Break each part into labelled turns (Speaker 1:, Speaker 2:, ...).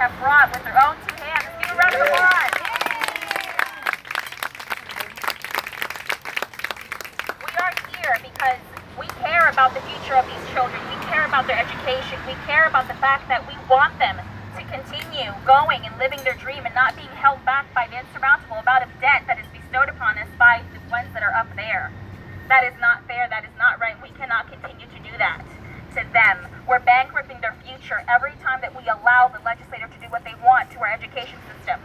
Speaker 1: have brought with their own two hands. Let's give a round of applause. We are here because we care about the future of these children. We care about their education. We care about the fact that we want them to continue going and living their dream and not being held back by the insurmountable amount of debt that is bestowed upon us by the ones that are up there. That is not fair. That is not right. We cannot continue to do that to them. We're bankrupting their future every time that we allow the legislature to do what they want to our education system.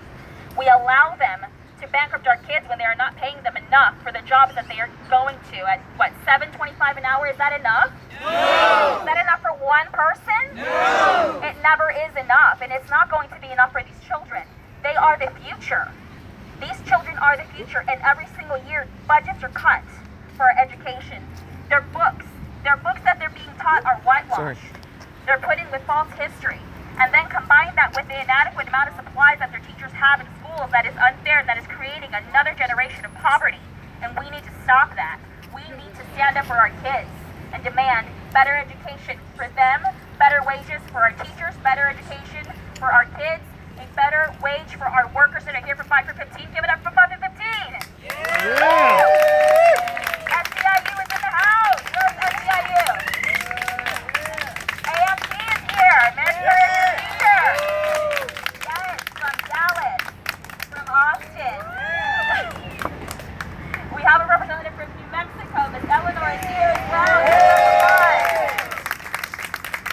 Speaker 1: We allow them to bankrupt our kids when they are not paying them enough for the jobs that they are going to at, what, $7.25 an hour? Is that enough? No! Is that enough for one person? No! It never is enough, and it's not going to be enough for these children. They are the future. These children are the future, and every single year, budgets are cut for our education. Their books that they're being taught are whitewashed. They're put in with false history. And then combine that with the inadequate amount of supplies that their teachers have in schools that is unfair and that is creating another generation of poverty. And we need to stop that. We need to stand up for our kids and demand better education for them, better wages for our teachers, better education for our kids, a better wage for our workers that are here for 5 for 15. Give it up for 5 for 15! Yeah! SEIU is in the house! Where's SEIU? AFP is here! Minister is here! Yes, from Dallas, from Austin. We have a representative from New Mexico. Miss Eleanor is here as well.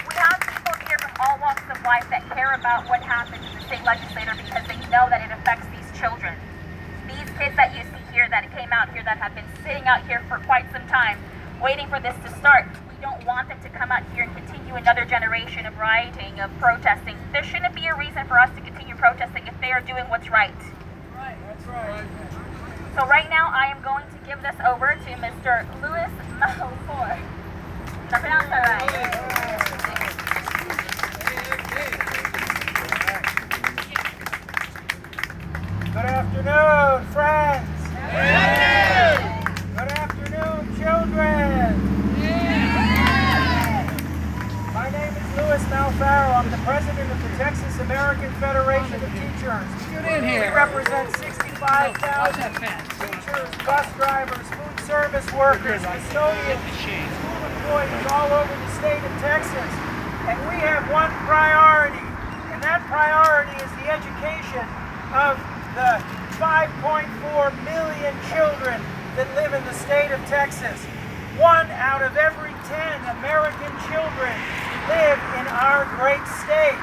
Speaker 1: We have people here from all walks of life that care about what happens in the state legislature because they know that it affects these children. These kids that you see here that came out here that have been sitting out here for quite some time waiting for this to start. We don't want them to come out here and continue another generation of rioting, of protesting. There shouldn't be a reason for us to continue protesting if they are doing what's right.
Speaker 2: Right, that's right.
Speaker 1: So right now I am going to give this over to Mr. Louis Malfoy. Did I pronounce that right?
Speaker 2: Good afternoon, friends. Good afternoon, children. My name is Louis Malfaro. I'm the president of the Texas American Federation of Teachers. We represent 65,000 teachers, bus drivers, food service workers, custodians, school employees all over the state of Texas. And we have one priority, and that priority is the education of the 5.4 million children that live in the state of Texas. 1 out of every 10 American children live in our great state.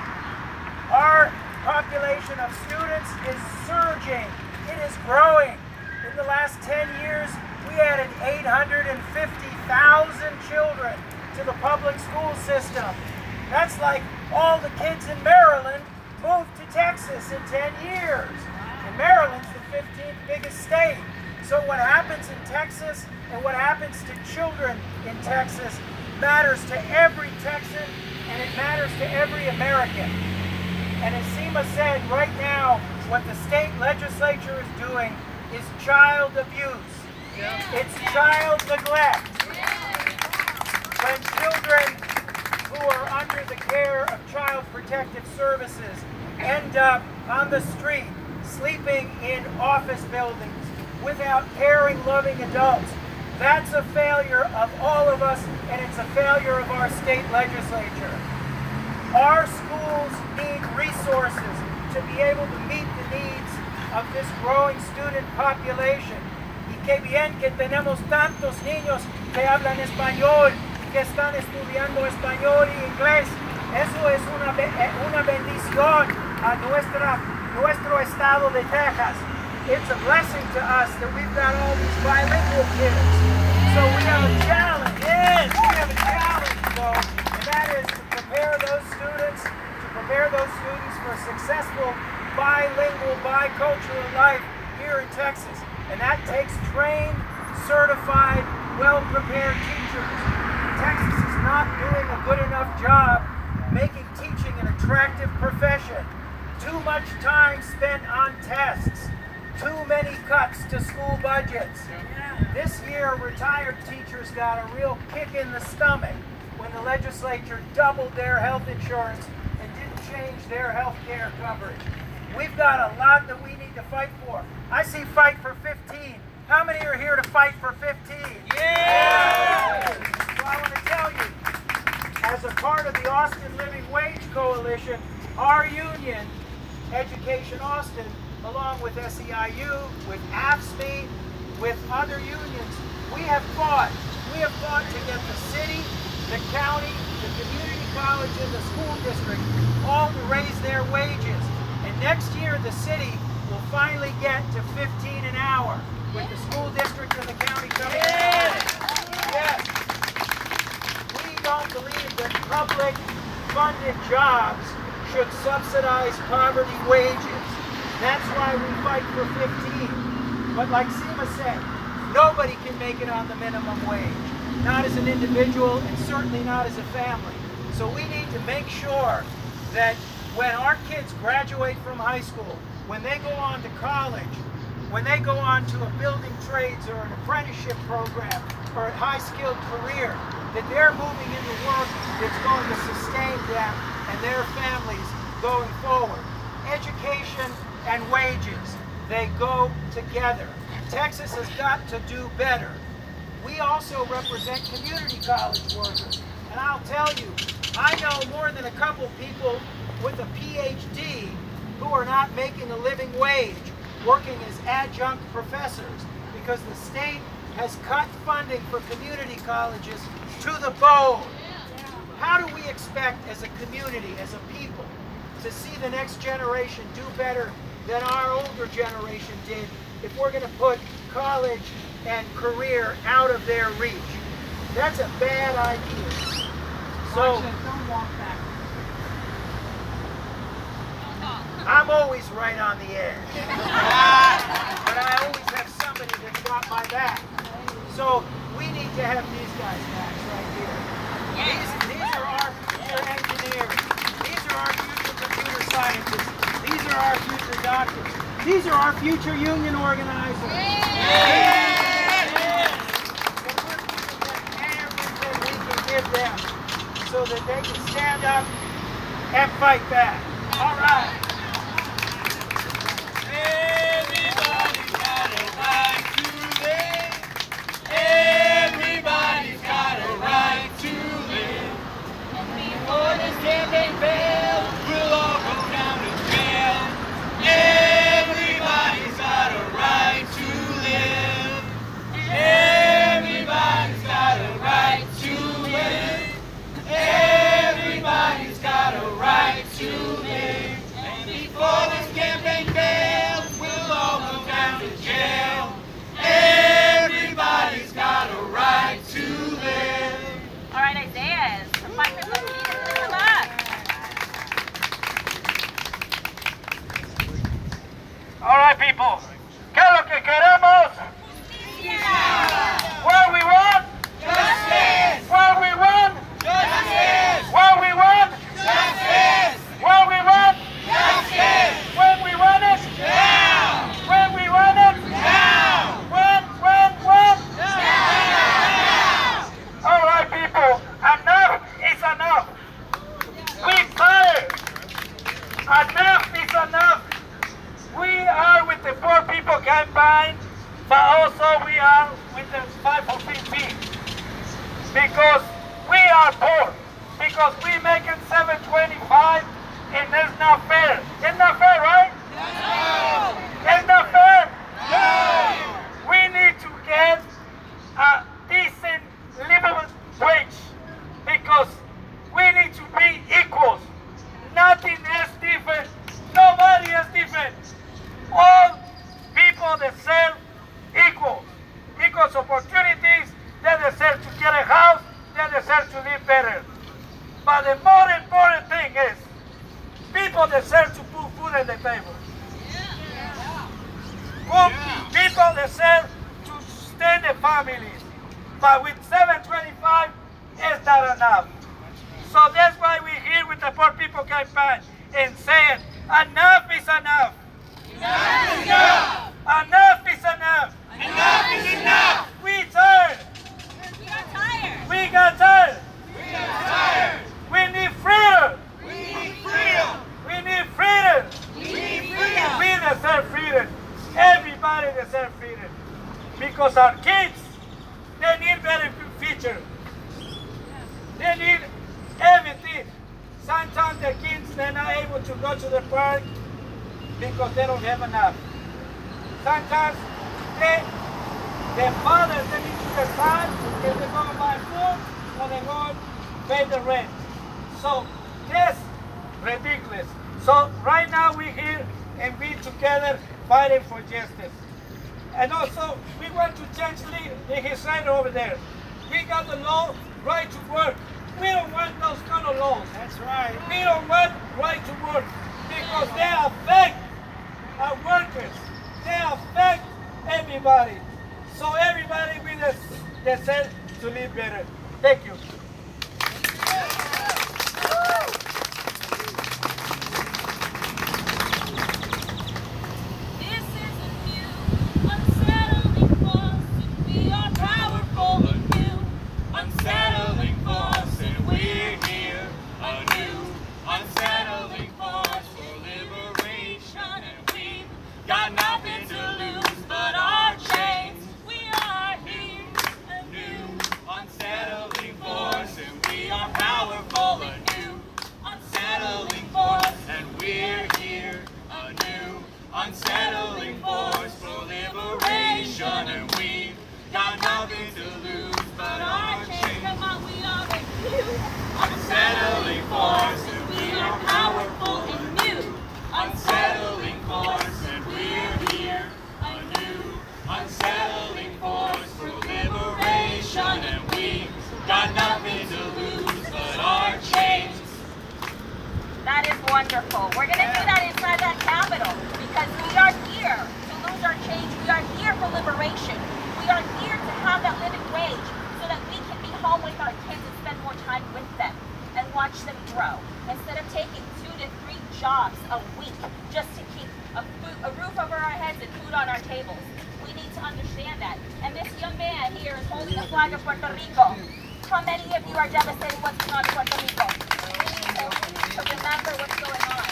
Speaker 2: Our population of students is surging. It is growing. In the last 10 years, we added 850,000 children to the public school system. That's like all the kids in Maryland moved to Texas in 10 years. And Maryland's the 15th biggest state. So what happens in Texas and what happens to children in Texas matters to every Texan and it matters to every American. And as Seema said, right now, what the state legislature is doing is child abuse. It's child neglect. When children who are under the care of Child Protective Services end up on the street, sleeping in office buildings without caring, loving adults. That's a failure of all of us, and it's a failure of our state legislature. Our schools need resources to be able to meet the needs of this growing student population. Y qué bien que tenemos tantos niños que hablan español, que están estudiando español y inglés. Eso es una bendición a nuestro estado de Texas. It's a blessing to us that we've got all these bilingual kids. So we have a challenge. Yes, we have a challenge, though, and that is to prepare those students for successful bilingual, bicultural life here in Texas. And that takes trained, certified, well-prepared teachers. Texas is not doing a good enough job making teaching an attractive profession. Too much time spent on tests. Too many cuts to school budgets. This year, retired teachers got a real kick in the stomach when the legislature doubled their health insurance and didn't change their health care coverage. We've got a lot that we need to fight for. I see fight for 15. How many are here to fight for 15? Yeah! So I want to tell you, as a part of the Austin Living Wage Coalition, our union, Education Austin, along with SEIU, with AFSCME, with other unions, we have fought to get the city, the county, the community college, and the school district all to raise their wages. And next year, the city will finally get to 15 an hour, with the school district and the county coming in. Yes. We don't believe that public funded jobs should subsidize poverty wages. That's why we fight for 15. But like Seema said, nobody can make it on the minimum wage. Not as an individual and certainly not as a family. So we need to make sure that when our kids graduate from high school, when they go on to college, when they go on to a building trades or an apprenticeship program or a high-skilled career, that they're moving into work that's going to sustain them and their families going forward. Education and wages, they go together. Texas has got to do better. We also represent community college workers. And I'll tell you, I know more than a couple people with a PhD who are not making a living wage, working as adjunct professors, because the state has cut funding for community colleges to the bone. How do we expect as a community, as a people, to see the next generation do better than our older generation did if we're going to put college and career out of their reach? That's a bad idea. So,
Speaker 3: don't walk back.
Speaker 2: I'm always right on the edge. But I always have somebody that's got my back. So we need to have these guys' backs right here. These are our future engineers. These are our future computer scientists. These are our future doctors. These are our future union organizers. So we're giving them everything we can give them so that they can stand up and fight back. All right.
Speaker 4: Everybody's got a right to live. Everybody's got a right to live. Before this campaign fails, we'll all go down to jail. Everybody's got a right to live. Everybody's got a right to live. Everybody's got a right to live. And before this campaign fails, we'll all go down to jail. Everybody's got a right to live.
Speaker 1: All right, Isaiah, the microphone needs to come up.
Speaker 2: All right, people. ¿Qué es lo que queremos? What we want?
Speaker 4: Justice!
Speaker 2: What we want?
Speaker 4: Justice!
Speaker 2: What we want?
Speaker 4: Justice!
Speaker 2: What we want?
Speaker 4: Justice!
Speaker 2: When we want it?
Speaker 4: Down!
Speaker 2: When we want it?
Speaker 4: Down!
Speaker 2: When?
Speaker 4: Down!
Speaker 2: All right, people. Enough is enough. We're tired. Enough is enough. We are with the Poor People Campaign, but also we are with the 515. Because we are poor. Because we making $7.25 and it's not fair. It's not fair, right?
Speaker 4: No!
Speaker 2: It's not fair?
Speaker 4: No!
Speaker 2: We need to get a decent living wage because we need to be equals. Nothing is different. Nobody is different. All people deserve equals. Equal opportunities. They deserve to get a house. They deserve to live better. But the more important thing is people deserve to put food on the table. People deserve to sustain their families. But with $7.25, it's not enough. So that's why we're here with the Poor People Campaign and saying enough is enough.
Speaker 4: Enough is enough!
Speaker 2: Enough is enough.
Speaker 4: Enough is enough!
Speaker 2: We tired.
Speaker 1: We got tired.
Speaker 2: We got tired.
Speaker 4: We are tired!
Speaker 2: We need freedom.
Speaker 4: We need freedom!
Speaker 2: We because our kids, they need better future. They need everything. Sometimes the kids, they're not able to go to the park because they don't have enough. Sometimes their fathers, they need to decide if they're going to buy food or they're going to pay the rent. So that's ridiculous. So right now we're here and we together fighting for justice. And also we want to change the legislature over there. We got the law, right to work. We don't want those kind of laws.
Speaker 3: That's right.
Speaker 2: We don't want right to work because they affect our workers. They affect everybody. So everybody will decide to live better. Thank you.
Speaker 5: This is a new, unsettling force, and we are powerful. A new, unsettling force, and we're here. A new, unsettling force for liberation, and we've got nothing to lose but our chains. We are here. A new, unsettling force, and we are powerful. A new, unsettling force, and we're here. A new, unsettling force for liberation, and we've got nothing to lose but our chains. Come on, we are a new, unsettling force, and we are powerful and new, unsettling force, and we're here. A new, unsettling force for liberation, and we've got nothing to lose but our chains.
Speaker 1: That is wonderful. We're going to do that inside that Capitol because we are here to lose our change. We are here for liberation. We are here to have that living wage so that we can be home with our kids and spend more time with them and watch them grow instead of taking 2 to 3 jobs a week just to keep a roof over our heads and food on our tables. We need to understand that. And this young man here is holding the flag of Puerto Rico. How many of you are devastated what's going on in Puerto Rico? To remember what's going on.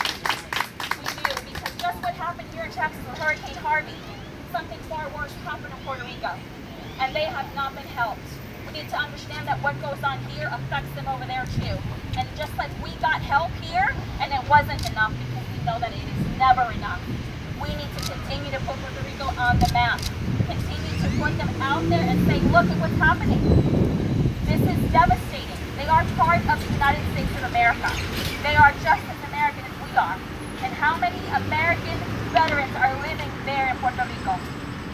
Speaker 1: We do, because just what happened here in Texas with Hurricane Harvey, something far worse happened in Puerto Rico, and they have not been helped. We need to understand that what goes on here affects them over there too. And just like we got help here, and it wasn't enough because we know that it is never enough. We need to continue to put Puerto Rico on the map. Continue to put them out there and say, look at what's happening. This is devastating. They are part of the United States of America. They are just as American as we are. And how many American veterans are living there in Puerto Rico?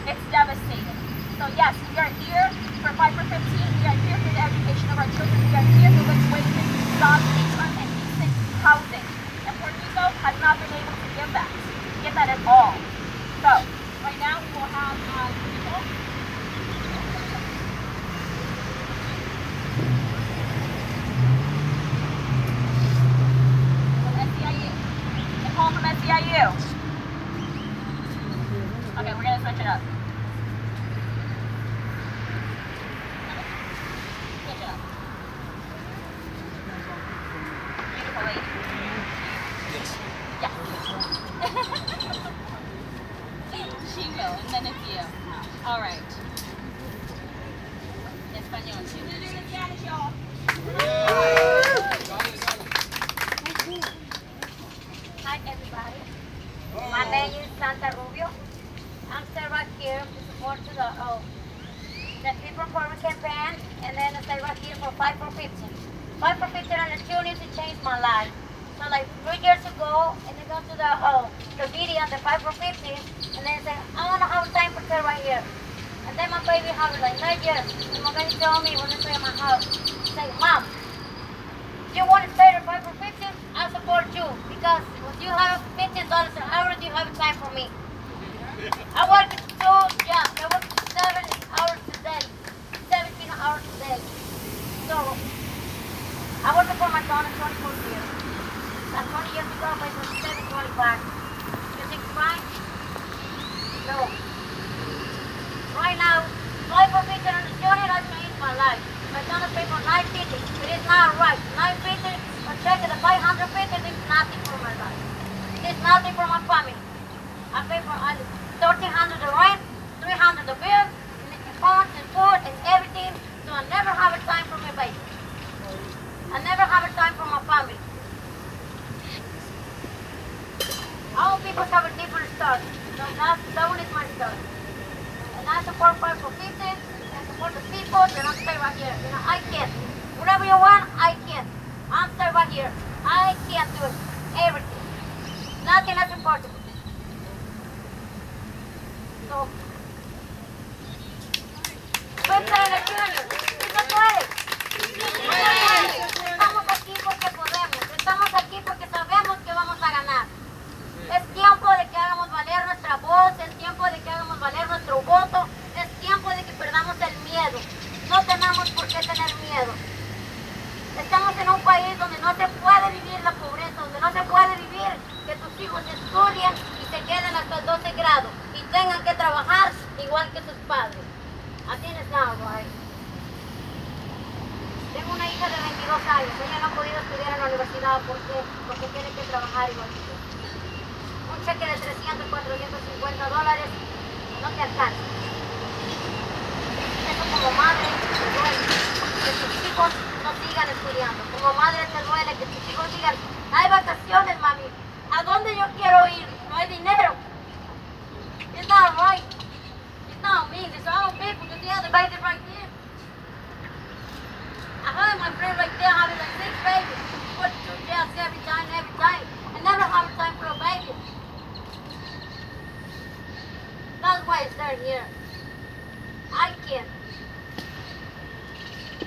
Speaker 1: It's devastating. So yes, we are here for Fight for 15. We are here for the education of our children. We are here for living wages, jobs, income, and decent housing. And Puerto Rico has not been able to give that at all. So right now we will have people. Nicole from SEIU. Okay, we're going to switch it up. Switch it up. Beautiful lady. Yes. She will, and then it's you. All right. Espanol. She's going to do the Spanish, y'all.
Speaker 6: Hi everybody, my name is Santa Rubio. I'm still right here to support the People Empowerment Campaign, and then I stay right here for Fight for 15. Fight for 15 on the opportunity to change my life. So like 3 years ago, and they go to the video on the Fight for 15, and they say, I want to have time for stay right here. And then my baby has like 9 years, and my baby told me when they stay in my house, say, Mom, you want to stay at Fight for 15? I support you, because when you have $15 an hour, you have time for me. I work 2 jobs. I work 7 hours a day, 17 hours a day. So I work for my son 24 years. And 20 years ago, I paid for 725. You think it's fine? No. Right now, Fight for 15 on the journey has changed my life. My son is paid for 950. It is not right. 950, but check it, the 550 is nothing for my life. It's nothing for my family. I pay for $1,300 the rent, $300 the bill, I never have a time for my family. All people have a different story. So that one is my story. And I support 5 for 50, I support the people, and I'm stay right here. You know, I can't. Whatever you want, I can't. I'm stay right here. I can't do it. Everything. Nothing is impossible. So, cuenta en el Junior. Sí se puede. Estamos aquí porque podemos. Estamos aquí porque sabemos que vamos a ganar. Es tiempo de que hagamos valer nuestra voz, es tiempo de que hagamos valer nuestro voto, es tiempo de que perdamos el miedo. No tenemos por qué tener miedo. Estamos en un país donde no se puede vivir la pobreza, donde no se puede vivir que tus hijos estudien y se queden hasta el 12 grado y tengan que trabajar igual que sus padres. Así es algo ahí. Tengo una hija de 22 años, ella no ha podido estudiar en la universidad porque tiene que trabajar igual que yo. Un cheque de 300, 450 dólares no te alcanza. Eso como madre te duele que tus hijos no sigan estudiando. Como madre te duele que tus hijos digan, hay vacaciones, mami. ¿A dónde yo quiero ir? No hay dinero. It's not right. It's not me. It's all people. You see how the baby right there? I have my friend right there having like 6 babies. Put 2 jobs every time. I never have a time for a baby. That's why it's there here. I can't.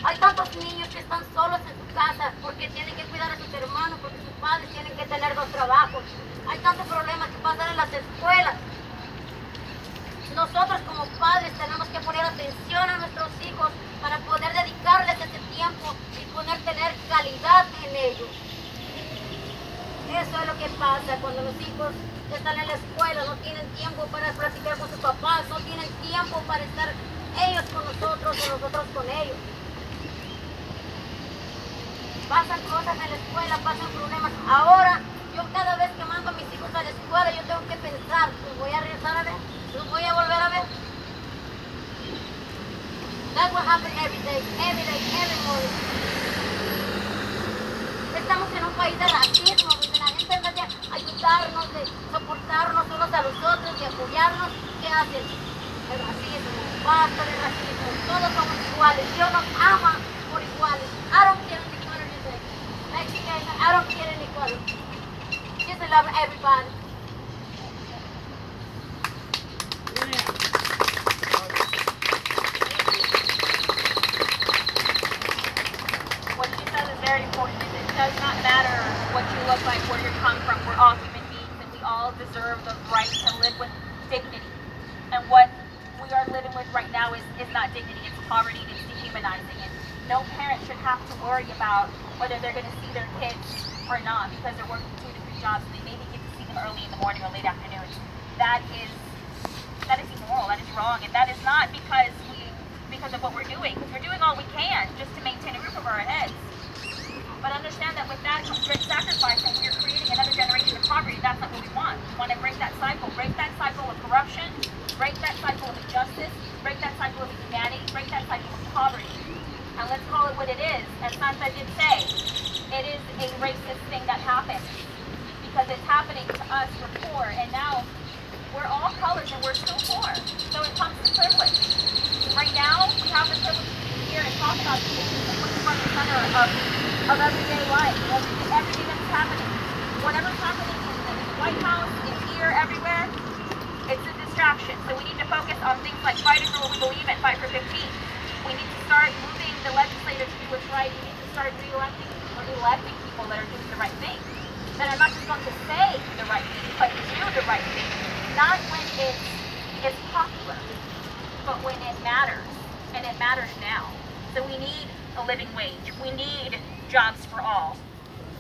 Speaker 6: Hay tantos niños que están solos en su casa porque tienen que cuidar a sus hermanos, porque sus padres tienen que tener 2 trabajos. Hay tantos problemas que pasan en las escuelas. Nosotros como padres tenemos que poner atención a nuestros hijos para poder dedicarles ese tiempo y poder tener calidad en ellos. Eso es lo que pasa cuando los hijos están en la escuela, no tienen tiempo para platicar con sus papás, no tienen tiempo para estar ellos con nosotros o nosotros con ellos. Pasan cosas en la escuela, pasan problemas. Ahora, yo cada vez que mando a mis hijos a la escuela, yo tengo que pensar, ¿los voy a regresar a ver? ¿Los voy a volver a ver? That's what happens every day, every morning. Estamos en un país de racismo, donde la gente en vez de ayudarnos, de soportarnos unos a los otros, de apoyarnos, ¿qué hacen? El racismo, basta de racismo, todos somos iguales, Dios nos ama por iguales. I don't care any color you say. Mexican, I don't care any color. Just love everybody.
Speaker 1: What she says is very important. It does not matter what you look like, where you come from. We're all human beings and we all deserve the right to live with dignity. And what we are living with right now is not dignity, it's poverty, it's dehumanizing. And no parent should have to worry about whether they're going to see their kids or not because they're working 2 to 3 jobs and they maybe get to see them early in the morning or late afternoon. That is immoral, that is wrong, and that is not because of what we're doing, because we're doing all we can just to maintain a roof over our heads. But understand that with that comes great sacrifice, and we're creating another generation of poverty. That's not what we want. We want to break that cycle of corruption, break that cycle of injustice, break that cycle of inhumanity, break that cycle of poverty. And let's call it what it is. As Santa did say, it is a racist thing that happens because it's happening to us. We're poor, and now we're all colors and we're still poor. So it comes to privilege. Right now, we have the privilege to be here and talk about these issues and put them front and center of everyday life, everything that's happening. Whatever's happening in the White House, in here, everywhere, it's a distraction. So we need to focus on things like fighting for what we believe in, fight for 15. We need to start moving the legislature to do what's right. We need to start electing people that are doing the right thing. That are not just going to say the right thing, but do the right thing. Not when it's popular, but when it matters. And it matters now. So we need a living wage. We need jobs for all.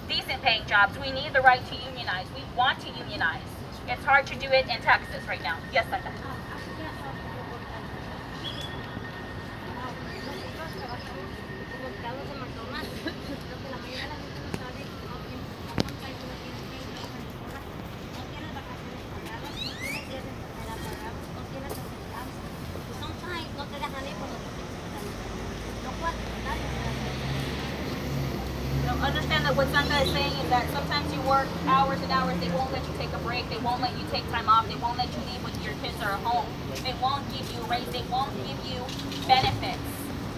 Speaker 1: Decent paying jobs. We need the right to unionize. We want to unionize. It's hard to do it in Texas right now. Yes, Santa. I was saying is that sometimes you work hours and hours, they won't let you take a break, they won't let you take time off, they won't let you leave when your kids are at home, they won't give you a raise, they won't give you benefits.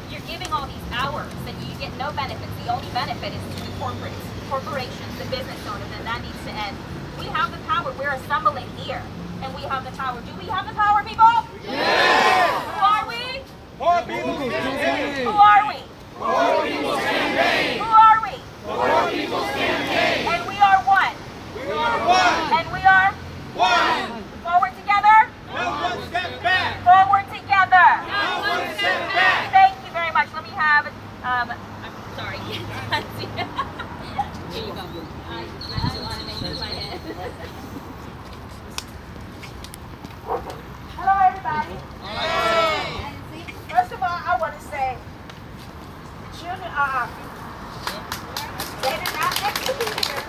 Speaker 1: You're giving all these hours and you get no benefits. The only benefit is to the corporations, the business owners, and that needs to end. We have the power, we're assembling here, and we have the power. Do we have the power, people?
Speaker 4: Yes!
Speaker 1: Who are we?
Speaker 4: Poor People's Campaign!
Speaker 1: Who are we?
Speaker 4: Poor People's Campaign!
Speaker 1: Who are we?
Speaker 4: Poor People's Campaign!
Speaker 1: And we are one.
Speaker 4: We are one!
Speaker 1: And we are
Speaker 4: One!
Speaker 1: forward together.
Speaker 4: No one step back!
Speaker 1: Forward together.
Speaker 4: No one step back!
Speaker 1: Thank you very much. Let me have, I'm sorry. Here you go. I just want to make this my head.
Speaker 3: Hello, everybody. First of all, I want to say, children are our future. They did not execute here.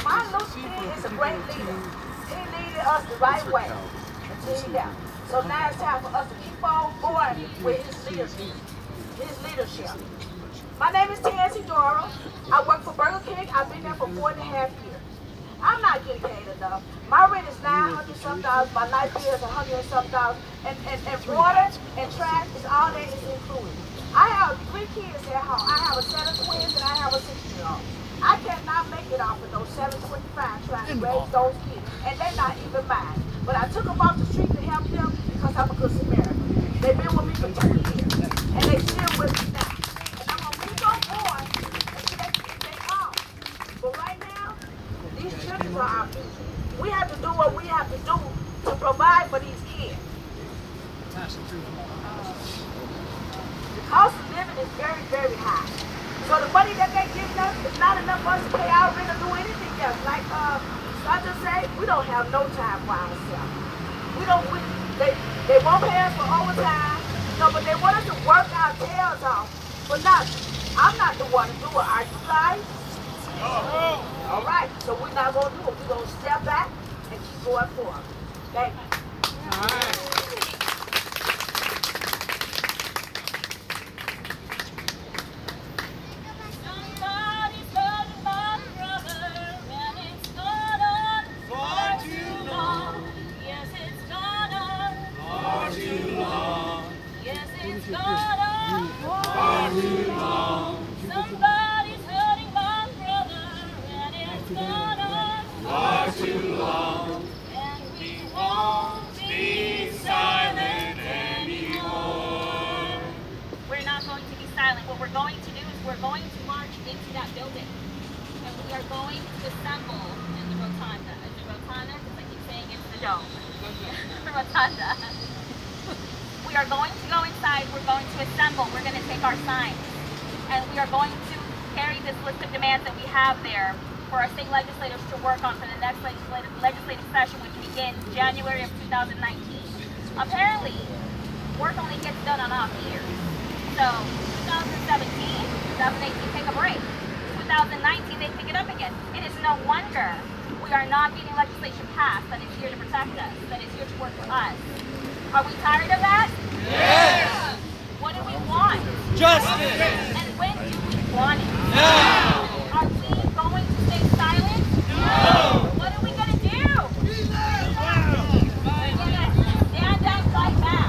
Speaker 3: Martin Luther King is a great leader. He leaded us the right way until he left. So now it's time for us to keep on going with his leadership. My name is T.S. Doro. I work for Burger King. I've been there for 4.5 years. I'm not getting paid enough. My rent is $900-some, my light bill is $100-some, and water and trash is all that is included. I have 3 kids at home. I have a set of twins and I have a 6-year-old. I cannot make it off of those $725 trying to raise those kids, and they're not even mine. But I took them off the street to help them because I'm a good Samaritan. They've been with me for 2 years, and they still with me now. And I'm gonna keep on going until they get their own. But right now, these children are our future. We have to do what we have to do to provide for these kids. The cost of living is very, very high. So the money that they're giving us is not enough for us to pay our rent or do anything else. Like Sandra said, we don't have no time for ourselves. They won't pay us for overtime. No, but they want us to work our tails off for nothing. I'm not the one to do it. Are you guys? All right, so we're not going to do it. We're going to step back and keep going forward. Thank you.
Speaker 4: All right.
Speaker 5: Somebody's hurting my brother, and it's gone on
Speaker 4: Far too long.
Speaker 5: Yes, it's gone on.
Speaker 4: Far too long.
Speaker 5: Yes, it's gone on.
Speaker 4: Far too long.
Speaker 5: Somebody's hurting my brother, and it's gone on.
Speaker 4: Far too long.
Speaker 5: And we won't be
Speaker 4: Silent anymore.
Speaker 1: We're not going to be silent. What we're going to do is we're going to march into that building. And we are going to assemble in the rotunda. Is it rotunda? Because I keep saying it's the dome. The rotunda. We are going to go inside. We're going to assemble. We're going to take our signs. And we are going to carry this list of demands that we have there for our state legislators to work on for the next legislative session, which begins January of 2019. Apparently, work only gets done on off years. So 2017, 2018, take a break. 2019, they pick it up again. It is no wonder we are not getting legislation passed that is here to protect us, that is here to work for us. Are we tired of that?
Speaker 4: Yes.
Speaker 1: What do we want?
Speaker 4: Justice.
Speaker 1: And when do we want it?
Speaker 4: Now.
Speaker 1: Are we going to stay silent?
Speaker 4: No.
Speaker 1: What are we going to do? We're going to stand up, fight back.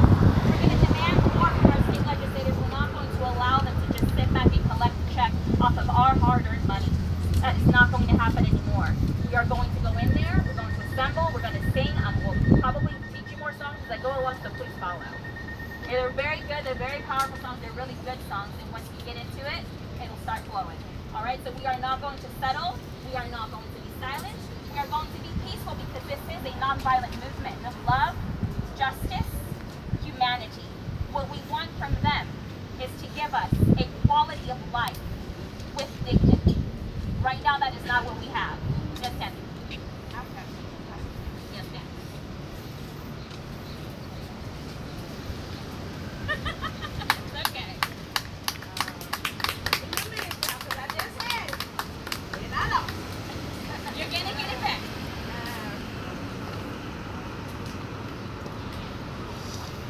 Speaker 1: We're going to demand more from our state legislators. We're not going to allow them to just sit back and collect a check off of our hard-earned money. That is not going to happen anymore. We are going to go in there. We're going to assemble. We're going to sing. We'll probably teach you more songs as I go along, so please follow. They're very good. They're very powerful songs. They're really good songs. And once you get into it, it'll start flowing. All right? So we are not going to settle. We are not going to be silent. We are going to be peaceful because this is a nonviolent movement of love, justice, humanity. What we want from them is to give us a quality of life with dignity. Right now, that is not what we have. Yes, Kathy. Yes, ma'am. It's okay. You're gonna get it back.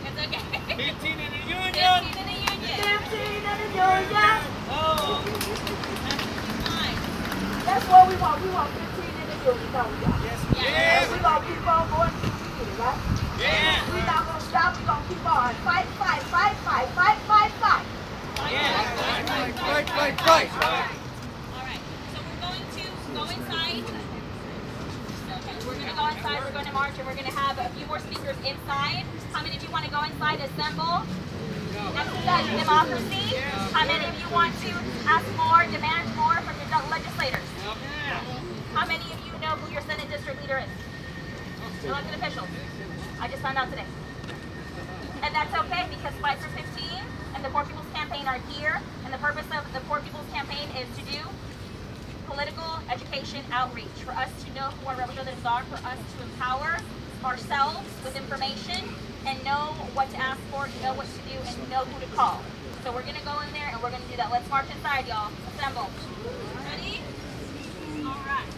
Speaker 1: It's okay.
Speaker 4: 15 in the union.
Speaker 1: 15 in the union.
Speaker 3: 15 in the union. That's what we want. We want 15 individuals, don't we, y'all?
Speaker 4: Yes.
Speaker 3: And we're going to keep on going to the beginning, right?
Speaker 4: Yeah.
Speaker 3: We're not going to stop. We're going to keep on. Fight, fight, fight, fight, fight, fight, fight.
Speaker 4: Right.
Speaker 5: All right. So we're going to go inside. Okay, we're going to go inside. We're going to march, and we're going to have a few more speakers inside. How many of you want to go inside? Assemble. Exercise your democracy. How many of you want to ask more, demand more from your legislators? How many of you know who your Senate district leader is? Elected officials. I just found out today. And that's okay because Fight for 15 and the Poor People's Campaign are here. And the purpose of the Poor People's Campaign is to do political education outreach, for us to know who our representatives are, for us to empower ourselves with information and know what to ask for, know what to do, and know who to call. So we're going to go in there and we're going to do that. Let's march inside, y'all. Assemble. Ready? All right.